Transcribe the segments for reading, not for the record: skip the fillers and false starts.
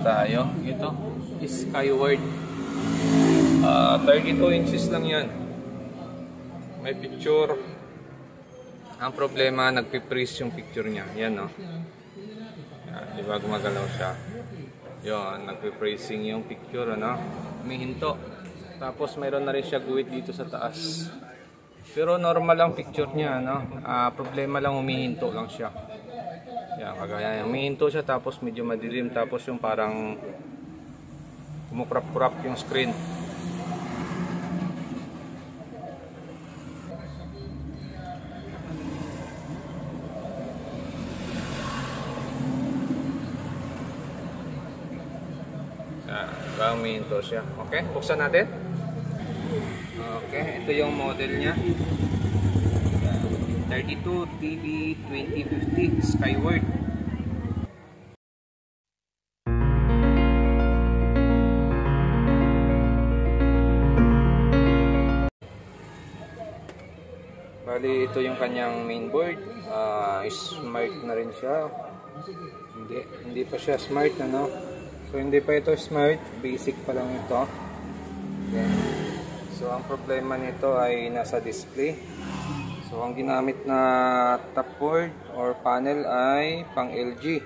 tayo. Ito, Skyward. 32 inches lang yan. May picture. Ang problema, nagpiprease yung picture niya. Yan, no? Yan, di ba gumagalaw siya? Yan, nagpipreasing yung picture, ano? Humihinto. Tapos mayroon na rin siya guhit dito sa taas. Pero normal ang picture niya, no? Problema lang, humihinto lang siya. Yan, kagaya yan. Humihinto siya, tapos medyo madilim. Tapos yung parang kumukrap-krap yung screen. Humihinto siya. Okay, buksan natin. Okay, ito yung model niya. 32 TD2050 Skyward. Bali, ito yung kanyang mainboard. Smart na rin siya. Hindi pa siya smart, ano? So hindi pa ito smart, basic pa lang ito. Okay. So ang problema nito ay nasa display. So ang ginamit na top board or panel ay pang LG.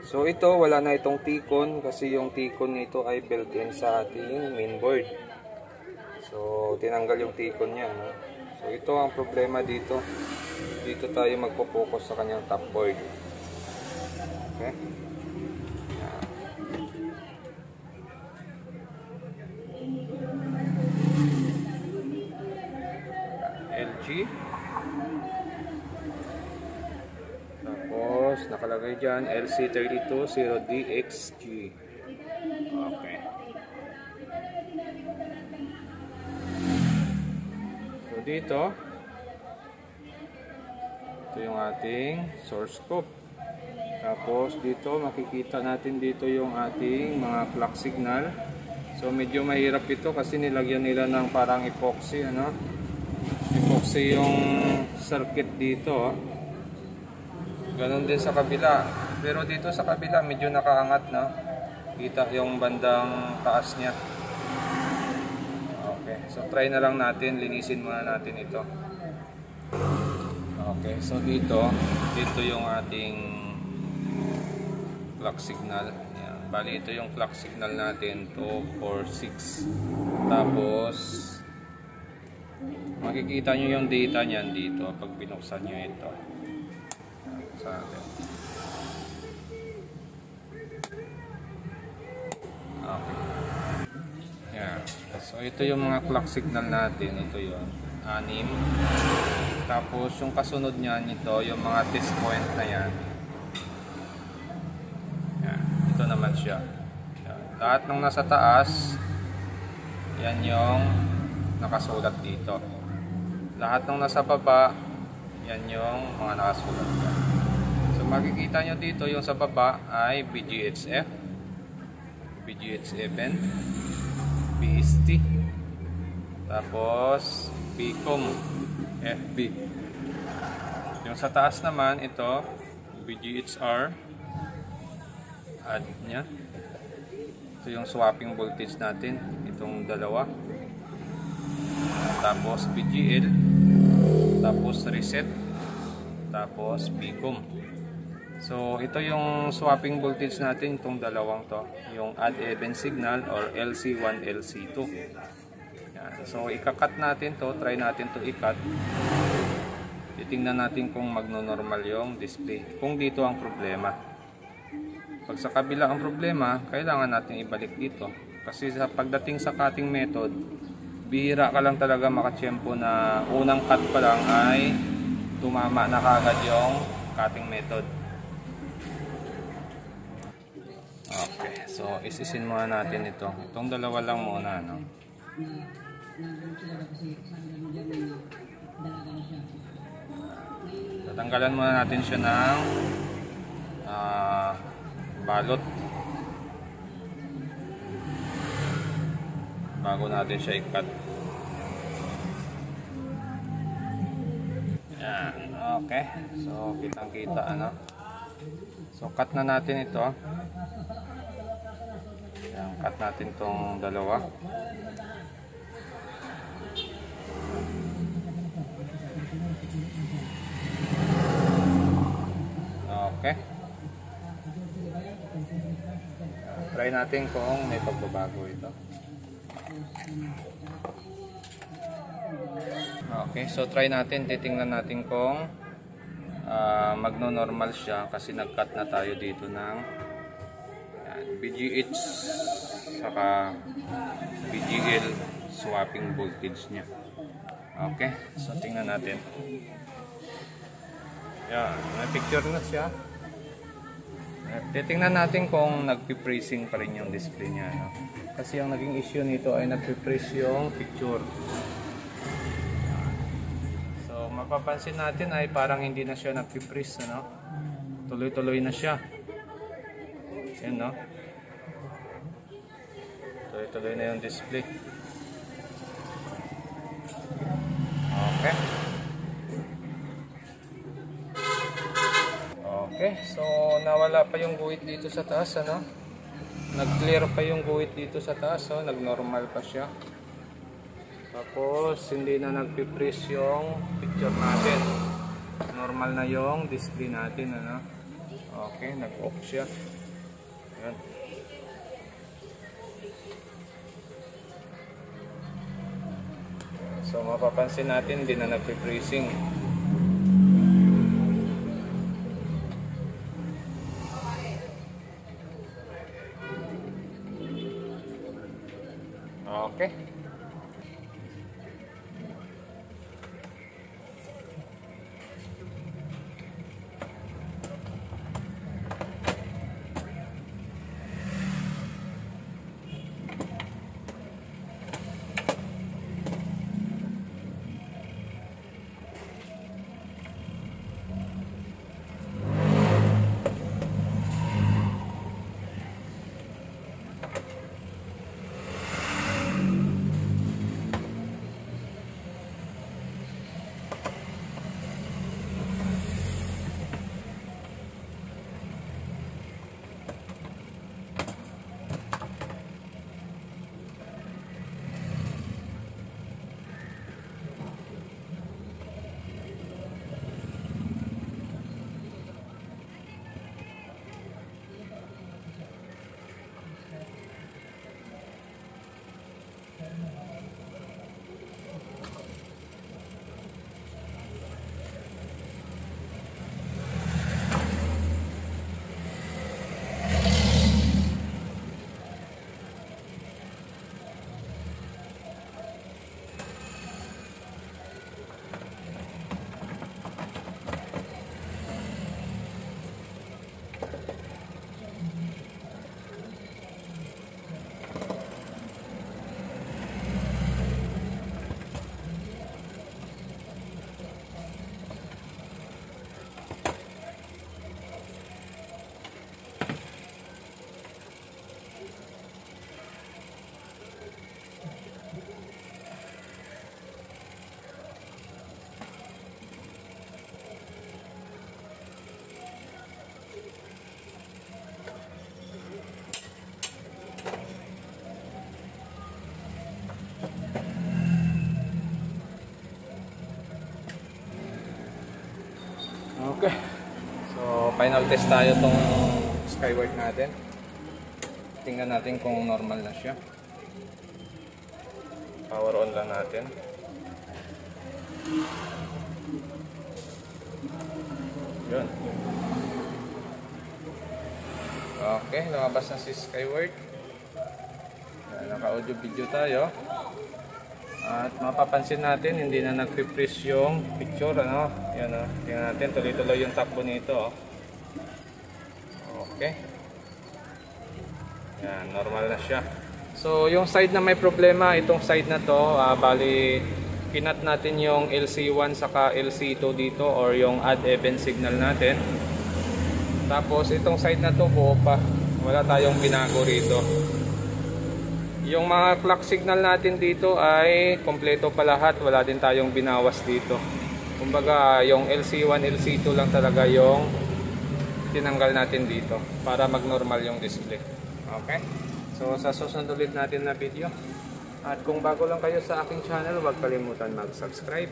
So ito wala na itong T-con kasi yung T-con nito ay built-in sa ating mainboard. So tinanggal yung T-con niya, no? So ito ang problema dito. Dito tayo magpo-focus sa kanyang top board. Okay? LG. Tapos nakalagay dyan LC320DXG. Okay. So dito, ito yung ating source scope. Tapos dito makikita natin dito yung ating mga clock signal. So medyo mahirap ito kasi nilagyan nila ng parang epoxy, ano? Epoxy yung circuit dito. Ganon din sa kabila. Pero dito sa kabila medyo nakaangat, no? Kita yung bandang taas niya. Okay, so try na lang natin, linisin muna natin ito. Okay, so dito yung ating clock signal. Ayan. Bali ito yung clock signal natin, 2, 4, 6. Tapos makikita nyo yung data nyan dito pag binuksan nyo ito sa atin. Okay. Yan. So ito yung mga clock signal natin. Ito yun, 6. Tapos yung kasunod nyan ito, yung mga test point na yan. Yan. Ito naman siya. Yan. Lahat ng nasa taas, yan yung nakasulat dito. Lahat ng nasa baba, yan yung mga nakasulat dyan. So makikita nyo dito yung sa baba ay BGHF, BGH7, BST, tapos PCOM, FB. Yung sa taas naman ito, BGHR, add nya. Ito yung swapping voltage natin, itong dalawa. Tapos BGL, tapos reset, tapos PCOM. So ito yung swapping voltage natin, itong dalawang to, yung add even signal or LC1, LC2. Yan. So ikakat natin to, try natin to ikat. Titingnan natin kung magno-normal yung display, kung dito ang problema. Pag sa kabila ang problema, kailangan natin ibalik dito kasi sa pagdating sa cutting method, bihira ka lang talaga makatsyempo na unang cut pa lang ay tumama na kagad yung cutting method. Okay, so isisin muna natin ito. Itong dalawa lang muna, no? Tatanggalan muna natin siya ng balot bago natin siya i-cut. Yan, okay. So kitang kita, ano? So cut na natin ito. Yan, cut natin tong dalawa. Okay. Try natin kung may pagbabago ito. Okay, so try natin, titingnan natin kung magno-normal siya kasi nag-cut na tayo dito ng BGH saka BGL swapping voltage niya. Okay, so tingnan natin. Yan, may picture na siya. At titingnan natin kung nagpi-freezing pa rin yung display niya, no? Kasi ang naging issue nito ay nagpi-freeze yung picture. So mapapansin natin ay parang hindi na siya nagpi-freeze, no? Tuloy-tuloy na siya. Yan, no? Tuloy-tuloy na yung display. Okay. Okay, so nawala pa yung guhit dito sa taas, ano? Nag-clear pa yung guhit dito sa taas, oh, nag-normal pa siya. Tapos hindi na nagpi-freeze yung picture natin. Normal na yung display natin, ano? Okay, nag-off siya. Ayan. So mapapansin natin hindi na nagpi-freezing. Okay. Okay. So, final test tayo tong Skyward natin. Tingnan natin kung normal na siya. Power on lang natin. Yun. Okay, lumabas na si Skyward. Naka-audio video tayo. At mapapansin natin, hindi na nag-freeze yung picture, ano? Yan, oh. Tingnan natin, tuloy-tuloy yung takbo nito, oh. Okay. Yan, normal na siya. So, yung side na may problema, itong side na to, bali, kinat natin yung LC1 saka LC2 dito, or yung odd even signal natin. Tapos, itong side na to, buo pa. Wala tayong binago rito. Yung mga clock signal natin dito ay kompleto pa lahat. Wala din tayong binawas dito. Kumbaga yung LC1, LC2 lang talaga yung tinanggal natin dito para mag-normal yung display. Okay? So sa susunod ulit natin na video. At kung bago lang kayo sa aking channel, huwag kalimutan mag-subscribe.